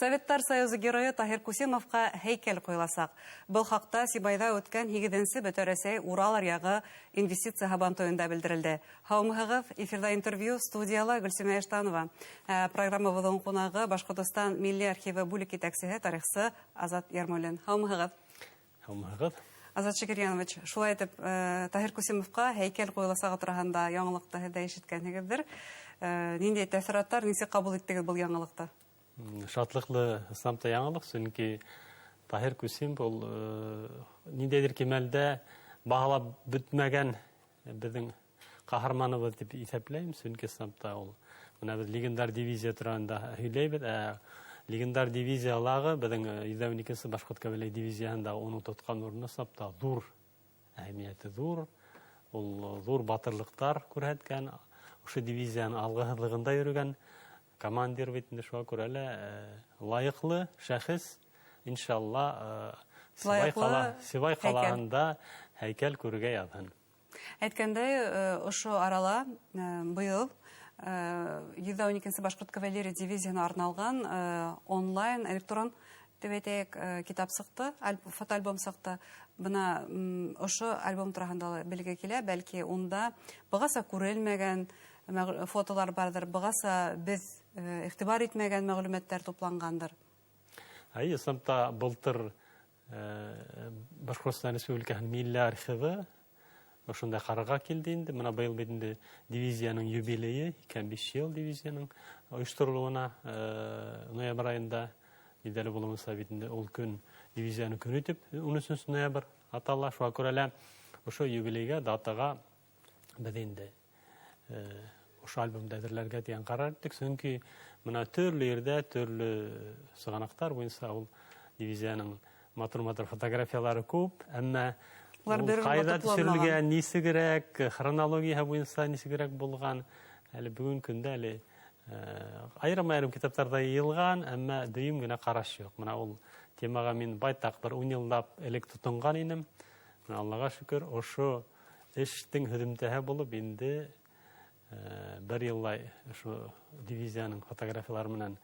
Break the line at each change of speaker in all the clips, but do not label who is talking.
Советтар Союзы геройы Таһир Кусимовка һәйкәл куеласак. Был хакта Сибайда үткән 7-нче Бөтәрәсәй Урал аръягы инвестиция һабантуенда белдерелде. Һаумыгыз, эфирда интервью, студияла Гөлсемә Эштанова. Программабызның кунагы Башкортстан Милли архивы бүлек итәкчесе, тарихчы Азат Ярмуллин. Һаумыгыз.
Һаумыгыз.
Азат Шакирьянович, шулай итеп, Таһир Кусимовка һәйкәл куеласагы турында яңалыкта һәдә ишеткәнегездер. Нинди тәэсираттар, нинди кабул иттегез был яңалыкта?
Шатлыклы исламта яңалык, чөнки Таһир Кусимов ул ниндәйдер кимәлдә багалап бетмәгән безнең каһарманыбыз дип исәпләйм, чөнки исламта ул менә без легендар дивизия турында һөйләйбез, легендар дивизиялары безнең 112-нче башкорт кавалерия дивизиясында оның тоткан урыны исламта зур, әһәмияте зур, ул зур батырлыктар күрһәткән, ошо дивизияның алгыһыҙлығында йөрөгән командир битендә шуңа күрә лә лайыклы шәхес, иншалла, Сибай ҡалаһында һәйкәл күрергә яҙһын.
Әйткәндәй, ошо арала быйыл 112-нче башкорт кавалерия дивизиясына арналган онлайн электрон дип әйтәйек китап сыҡты, фотоальбом сыҡты. Бына ошо альбом тураһында белергә килә, бәлки унда бығаса күрелмәгән фотолар бардыр, бығаса без иғтибар итмәгән мәғлүмәттәр тупланғандыр.
Исламта былтыр Башкортстан Республикаһының Милли архивы ошондай ҡарарға килде инде. Мына быйыл бит инде дивизияның юбилейы, 25 йыл дивизияның ойошторолоуына ноябрь айында билдәле булмаса бит инде ул көн дивизияның көнө итеп 13 ноябрь атала. Шуңа күрә лә ошо юбилейга, датага без инде ошо альбомды әҙерләргә дигән ҡарар иттек, сөнки мына төрлө ердә төрлө сығанаҡтар буйынса ул дивизияның матур-матур фотографиялары күп, әммә ҡайҙа төшөрөлгән, нисегерәк, хронологияһы буйынса нисегерәк булған, әле бүген көндә әле айырым-айырым китаптарда йыйылған, әммә дөйөм генә ҡараш юҡ. Мына ул темаға мин байтаҡ бер 10 йыллап элек тотонған инем. Аллаға шөкөр, ошо эштең һөҙөмтәһе булып инде бер йыллай ошо дивизияның фотографиялары менән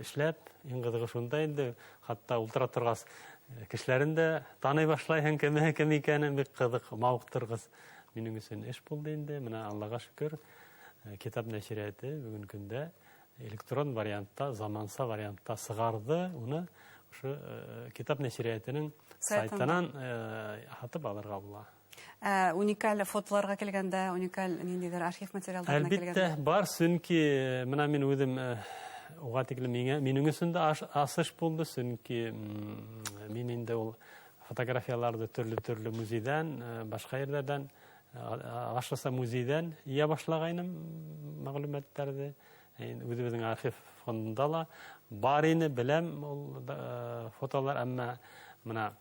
эшләп, иң ҡыҙығы шунда инде, хатта ултыра торғас кешеләрен дә таный башлайһың, кем икәнен, бик ҡыҙыҡ, мауыҡтырғыс минең өсөн эш булды инде. Менә Аллаға шөкөр, китап нәшриәте бүген көндә электрон вариантта, заманса вариантта сығарҙы. Уны ошо китап нәшриәтенең сайтынан һатып алырға була.
Уникаль фотоларға килгәндә, уникаль ниндидер архив материалдарына килгәндә?
Әлбиттә, бар, сөнки менә мин үҙем уға тиклем минең өсөн дә асыш булды, сөнки мин инде ул фотографияларҙы төрлө музейҙан, башҡа ерҙәрҙән, башласа музейҙән ия башлағайным мәғлүмәттәрҙе. Үҙебеҙҙең архив фондында ла бар ине, беләм ул фотолар, әммә мына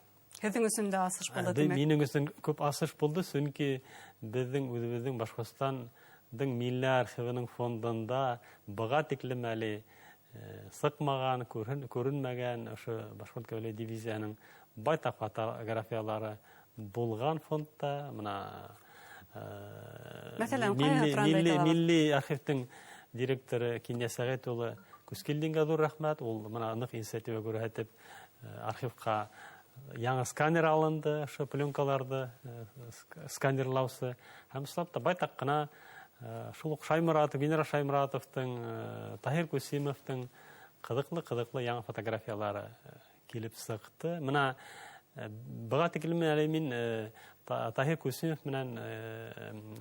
һеҙҙең өсөн дә асыш булды, тимәк?
Минең өсөн күп асыш булды, сөнки беҙҙең үҙебеҙҙең Башҡортостандың милли архивының фондында быға тиклем әле сыҡмаған, күренмәгән ошо башҡорт кавалерия дивизияның байтаҡ фотографиялары булған фондта. Милли архивтың директоры Кинйә Сәғит улы Күскелдингә ҙур рәхмәт. Ул ныҡ инициатива күрһәтеп архивҡа яңы сканер алынды, ошо пленкаларҙы сканерлаусы. Һәм исламта байтаҡ ҡына шул уҡ Шайморатов, генерал Шайморатовтың, Таһир Кусимовтың ҡыҙыҡлы яңы фотографиялары килеп сыҡты. Мына быға тиклем әле мин Таһир Кусимов менән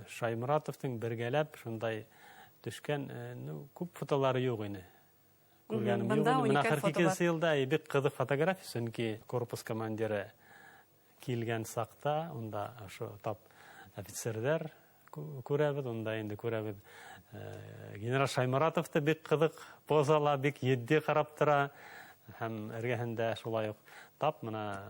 Шайморатовтың бергәләп шундай төшкән күп фотолары юҡ ине. Мына 42-нче йылда бик ҡыҙыҡ фотография, сөнки корпус командиры килгән саҡта, унда ошо тап офицерҙәр күрәбеҙ, унда инде күрәбеҙ генерал Шайморатовты бик ҡыҙыҡ позала, бик етди ҡарап тора, һәм эргәһендә шулай уҡ тап мына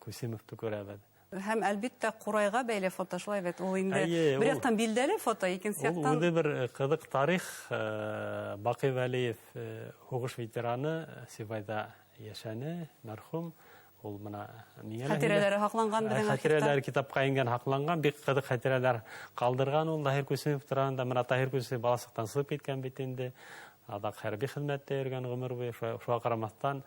Кусимовты күрәбеҙ.
Һәм әлбиттә ҡурайға бәйле фото, шулай бит, ул инде бер яҡтан билдәле фото, икенсе яҡтан...
Ул үҙе бер ҡыҙыҡ тарих. Баҡый Вәлиев һуғыш ветераны, Сибайҙа йәшәне, мәрхүм. Ул мына
хәтирәләре һаҡланған беҙҙең архивта.
Хәтирәләре китапҡа ингән, һаҡланған, бик ҡыҙыҡ хәтирәләр ҡалдырған ул Таһир Кусимов тураһында. Мына Таһир Кусимов бала саҡтан сығып киткән бит инде. адак хәрби хезмәттә йөргән гомер буе, шуңа карамастан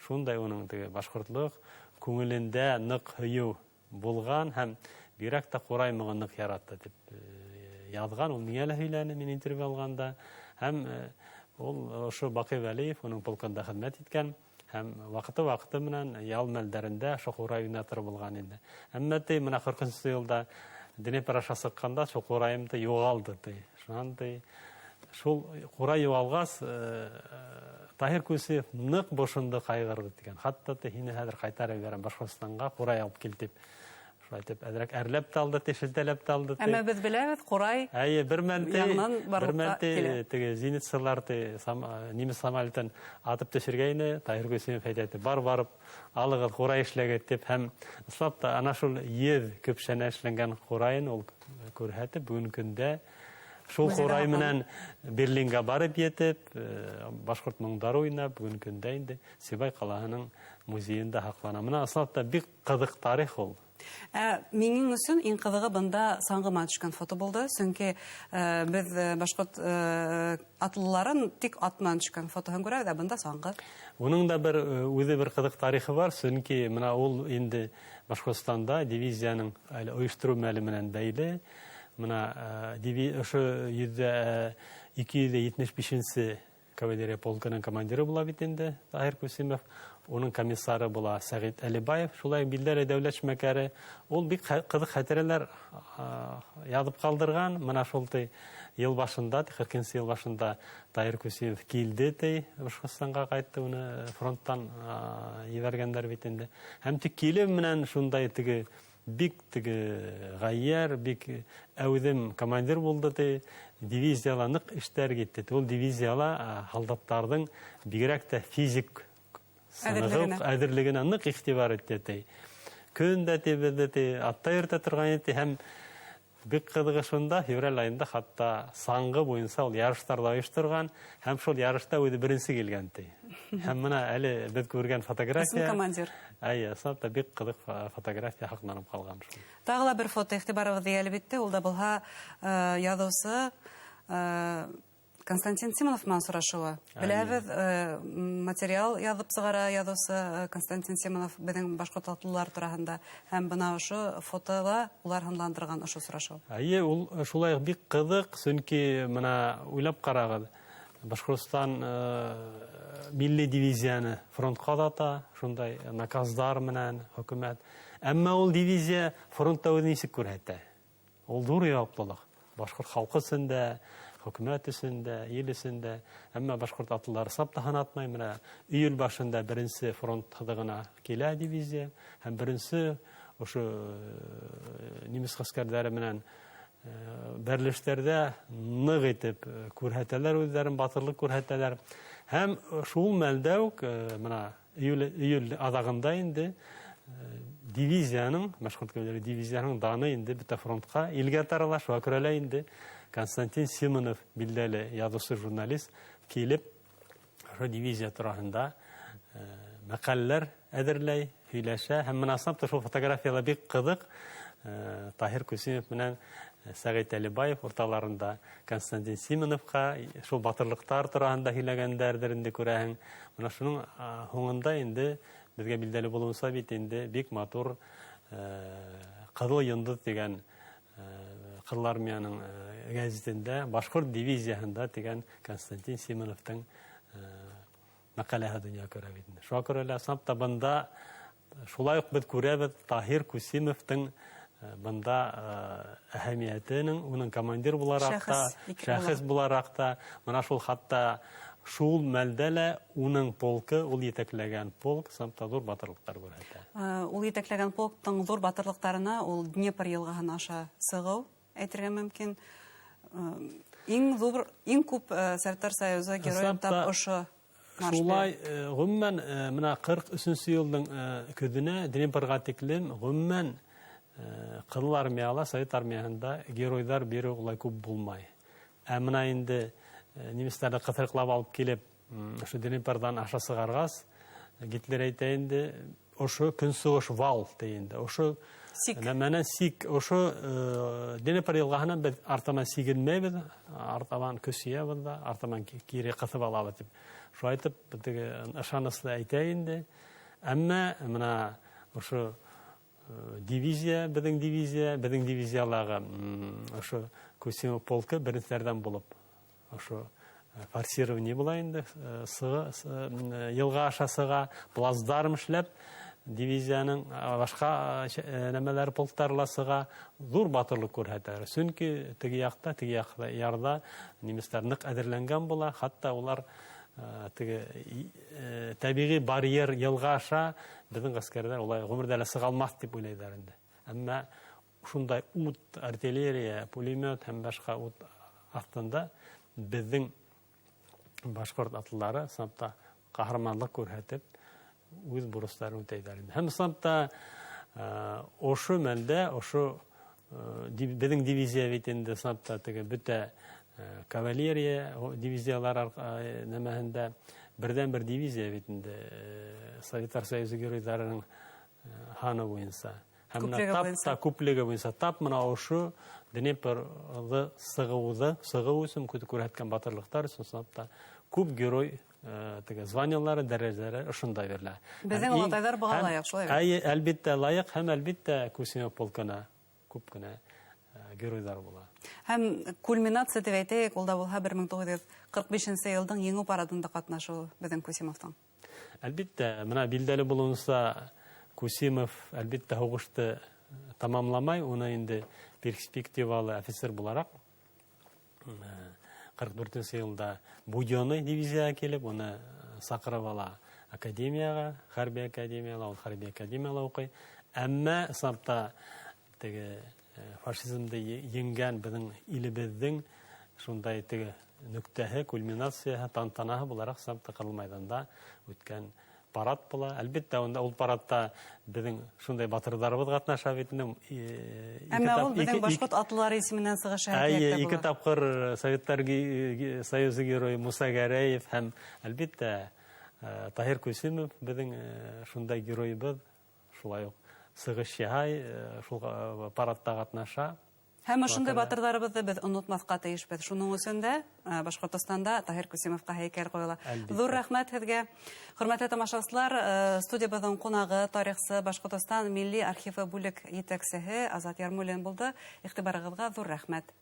шундай уның теге башкортлык күңелендә нык һөю булган һәм бигрәк тә Курай нык яратты дип язган. Ул миңа ла һөйләне, мин интервью алганда. Һәм ул ошо Бакый Вәлиев уның полкында хезмәт иткән һәм вакыты менән ял мәлдәрендә шул Курай уйнатыр булган инде. Әмма менә 40-нчы елда Днепр аша сыкканда шул Кураемды югалды. Шундай шул Курай югалгас Таһир Күсеев нык бошынды кайгырды дигән. Хатта һине хәзер кайтарып берәм Башкортстанга Курай алып кил дип. Шулай дип әдрәк әрләп тә алды, шелтәләп тә алды.
Әмма без беләбез, Курай
бер мәлдә
килә.
теге зенитчылар немец самолетын атып төшергәйне, Таһир Күсеев әйтте, барып алыгыз Курай эшләгән дип һәм ислап та ана шул көпшәнә эшләнгән Курайын ул күрһәтеп бүген көндә шул Курай менән Берлинга барып йетеп, башкорт моңдары уйнап, бүген көндә инде Сибай калаһының музеенда һаклана. Менә ислап та бик кызык тарих ул.
Минең өчен иң кызыгы бында саңгыма төшкән фото булды. Чөнки без башкорт атлыларын тик атнан төшкән фотоһын күрәбез, ә бында саңгы.
Уның да үзе бер кызык тарихы бар. Чөнки менә ул инде Башкортстанда дивизияның оештыру мәле менән бәйле. Менә ошо 275-нче кавалерия полкының командиры була бит инде Таһир Күсемов. Оның комиссары була Сәгыйть Әлибаев. Шулай билдәле дәүләт эшмәкәре. Ул бик кызык хәтерләр язып калдырган. Менә шул ел башында, 40-нчы ел башында Таһир Күсемов килде, Башкортстанга кайтты, уны фронттан ебәргәннәр бит инде. Һәм тик килеп менән шундай бик гайяр, бик әүдем командир булды, дивизияла нык эштәр китте. Ул дивизияла солдаттарның бигрәк тә физик әзерлегенә нык игътибар итте. Көн дә тибеде, атта йөртә торган иде һәм бик кызыгы шунда, февраль айында хатта саңгы буенча ул ярыштарда оештырган һәм шул ярышта үзе беренче килгән ди. Һәм менә әле без күргән фотография.
Командир.
Сапта бик кызык фотография хакланып калган шул.
Тагы ла бер фото игътибарыгызны әлбәттә, ул да булса язучы Константин Симонов менән сорашуы. Беләбез, материал язып чыгара язучы Константин Симонов безнең башкорт атлылар турында һәм бына ошо фотода улар ханландырган ошо сорашу.
Ул шулай бик кызык, чөнки менә уйлап карагыз. Башкортстан милли дивизияны фронтка дата, шундай наказдар менән хөкүмәт. Әмма ул дивизия фронтта үзе ничек күрһәтә? Ул зур яуаплылык. Башкорт халкы өчендә, хөкүмәт өчендә, ил өчендә, әмма башкорт атлылары сапта ханатмай. Менә июль башында беренче фронт хыдыгына килә дивизия һәм беренче ошо немец гаскәрләре менән берлештәрдә нык итеп күрһәтәләр, үзләрен батырлык күрһәтәләр. Һәм шул мәлдә үк менә июль азагында инде дивизияның, башкорт дивизияның даны инде бөтә фронтка илгә тарала. Шуңа күрә инде Константин Симонов билдәле язучы журналист килеп ошо дивизия турында мәкаләләр әзерләй, һөйләшә. Һәм мөнәсәбәт шул фотографиялар бик кызык. Таһир Күсемов менән Сәгыйть Әлибаев орталарында Константин Симоновка шул батырлыктар турында һөйләгәндәрдер инде күрәһең. Менә шуның һуңында инде безгә билдәле булуынса бит инде бик матур Кызыл йондыз дигән Кызыл армияның гәзитендә башкорт дивизиясында дигән Константин Симоновтың мәкаләһе дөнья күрә бит инде. Шуңа күрә сапта бында шулай ук без күрәбез Таһир Күсемовтың бында әһәмиятенең, уның командир буларак та, шәхес буларак та, менә шул хатта шул мәлдә лә уның полкы, ул етәкләгән полк сапта зур батырлыктар күрһәтә.
Ул етәкләгән полктың зур батырлыктарына ул Днепр елгаһына аша сыгу әйтергә мөмкин. Иң күп Советтар Союзы геройлар тап ошо
шулай гомумән менә 43-нче елның көзенә Днепрга тиклем гомумән Кызыл армияла, Совет армиясында геройлар бирү улай күп булмай. Ә менә инде немецләрне кытырыклап алып килеп, ошо Днепрдан аша сыгаргас, Гитлер әйтә инде, ошо көнсыгыш вал дейинде. Ошо Менен сик ошо Денепар елгаһынан без артаман сигенмәйбез, артаман көсиябыз да, артаман кире кысып алабыз дип. Шу айтып, теге ышаныслы әйтә инде. Әмма менә ошо дивизия, безнең дивизияларга ошо Кусимов полкы беренчеләрдән булып, ошо форсирование була инде, елга ашасыга плацдарм эшләп, дивизияның башка нәмәләр полктарласыга зур батырлык күрһәтәләр. Чөнки теге якта ярда немецлар нык әзерләнгән була, хатта улар теге табигый барьер елга аша безнең гаскәрләр улай гомердә лә сыга алмас дип уйлыйлар инде. Әмма шундай ут, артиллерия, пулемет һәм башка ут астында безнең башкорт атлары сапта каһарманлык күрһәтеп үз бурычларын үтәйләр инде. Һәм сапта ошо мәлдә, ошо безнең дивизия бит инде сапта теге бөтә кавалерия дивизиялар нәмәһендә бердән-бер дивизия бит инде Советтар Союзы геройларының ханы буенча. Һәм күплеге буенча тап менә ошо Днепрны сыгуу өчен күрһәткән батырлыктар өчен сапта күп герой теге званиялары, дәрәҗәләре ошонда бирелә.
Безнең олатайлар буга лаек, шулай.
Әлбәттә лаек һәм әлбәттә Кусимов полкына күп кенә геройлар була.
Һәм кульминация дип әйтәйек, ул да булһа 1945 елның еңү парадында катнашу безнең Кусимовтың.
Әлбәттә, менә билдәле булуынса Кусимов әлбәттә һугышты тамамламай, уны инде перспективалы офицер буларак 44 елда Будённый дивизияга килеп, уны сакырып ала академияга, хәрби академияга, ул хәрби академияда укый. Әмма сапта теге фашизмды еңгән безнең илебезнең шундай теге нөктәһе, кульминацияһы, тантанаһы буларак сапта Кызыл мәйданда үткән парад була. Әлбәттә, ул парадта безнең шундай батырларыбыз катнаша бит инде.
Әмма ул безнең башкорт атлылары исеменнән сыгыш шәһәргә була.
Ике тапкыр Советтар Союзы герое Муса Гәрәев һәм әлбәттә Таһир Кусимов безнең шундай геройбыз, шулай ук сыгыш яһай, шул парадта катнаша.
Һәм шундай батырларыбызды без онытмаска тиешбез. Шуның өчен дә Башкортстанда Таһир Кусимовка һәйкәл куела. Зур рәхмәт һеҙгә. Хөрмәтле тамашасылар, студиябыҙҙың ҡунағы, тарихсы, Башкортостан милли архивы бүлек етәксеһе Азат Ярмуллин булды. Иғтибарығыҙға зур рәхмәт.